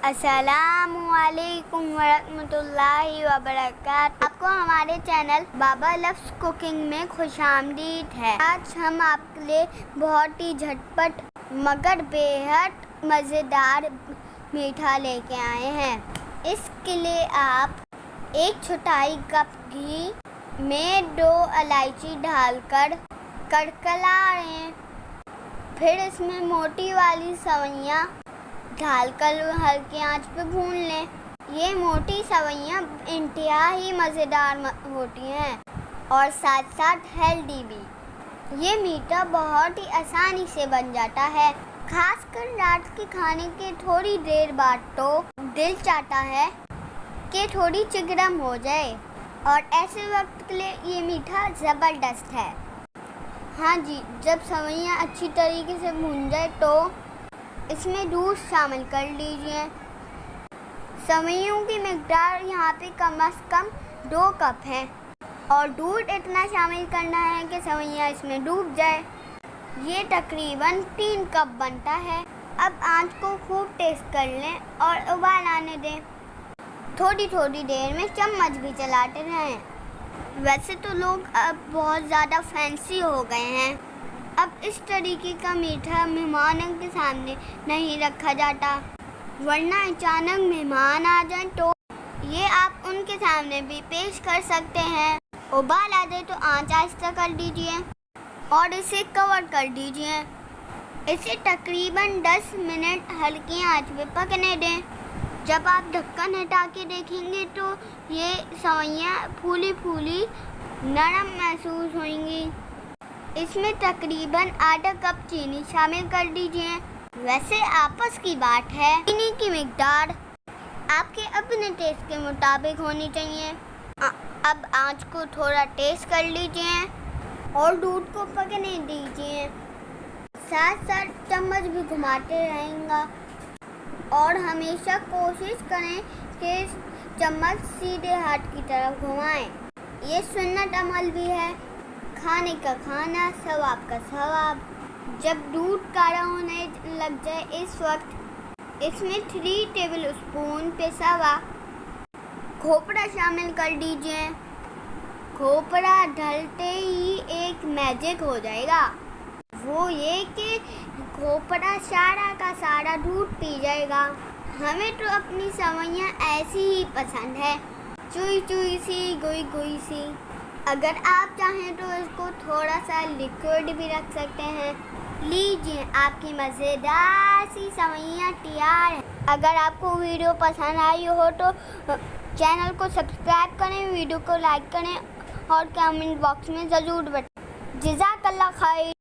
अस्सलामुअलैकुम वरहमतुल्लाहि वबरकातुहू। आपको हमारे चैनल बाबा लव्स कुकिंग में खुशामदीद है। आज हम आपके लिए बहुत ही झटपट मगर बेहद मज़ेदार मीठा लेके आए हैं। इसके लिए आप 1/4 कप घी में 2 इलायची डालकर कड़कला लें। फिर इसमें मोटी वाली सवैयाँ डालकर हल्की आंच पे भून लें। ये मोटी सवैयाँ इंतहाई मज़ेदार होती हैं और साथ साथ हेल्दी भी। ये मीठा बहुत ही आसानी से बन जाता है। खासकर रात के खाने के थोड़ी देर बाद तो दिल चाहता है कि थोड़ी चिकड़म हो जाए और ऐसे वक्त के लिए ये मीठा ज़बरदस्त है। हाँ जी, जब सवैयाँ अच्छी तरीके से भून जाए तो इसमें दूध शामिल कर लीजिए। सवैयों की मिकदार यहाँ पे कम से कम 2 कप है और दूध इतना शामिल करना है कि सवैयाँ इसमें डूब जाए। ये तकरीबन 3 कप बनता है। अब आंच को खूब तेज़ कर लें और उबाल आने दें। थोड़ी थोड़ी देर में चम्मच भी चलाते रहें। वैसे तो लोग अब बहुत ज़्यादा फैंसी हो गए हैं। अब इस तरीके का मीठा मेहमानों के सामने नहीं रखा जाता, वरना अचानक मेहमान आ जाएं तो ये आप उनके सामने भी पेश कर सकते हैं। उबाल आ जाए तो आंच आहिस्ता कर दीजिए और इसे कवर कर दीजिए। इसे तकरीबन 10 मिनट हल्की आंच पे पकने दें। जब आप ढक्कन हटा के देखेंगे तो ये सवैयाँ फूली फूली नरम महसूस होंगी। इसमें तकरीबन आधा कप चीनी शामिल कर दीजिए। वैसे आपस की बात है, चीनी की मिकदार आपके अपने टेस्ट के मुताबिक होनी चाहिए। अब आंच को थोड़ा तेज कर लीजिए और दूध को पकने दीजिए। साथ साथ चम्मच भी घुमाते रहेंगे और हमेशा कोशिश करें कि चम्मच सीधे हाथ की तरफ घुमाएं। ये सुन्नत अमल भी है। खाने का खाना, सवाब का सवाब। जब दूध गाढ़ा होने लग जाए इस वक्त इसमें 3 टेबल स्पून पिसा हुआ खोपरा शामिल कर दीजिए। खोपरा डालते ही एक मैजिक हो जाएगा, वो ये कि खोपरा सारा का सारा दूध पी जाएगा। हमें तो अपनी सवैयाँ ऐसी ही पसंद है, चुई चुई सी, गुई गुई सी। अगर आप चाहें तो इसको थोड़ा सा लिक्विड भी रख सकते हैं। लीजिए, आपकी मज़ेदार सी सवैयाँ तैयार है। अगर आपको वीडियो पसंद आई हो तो चैनल को सब्सक्राइब करें, वीडियो को लाइक करें और कमेंट बॉक्स में ज़रूर बताएं। जज़ाकल्लाह खैर।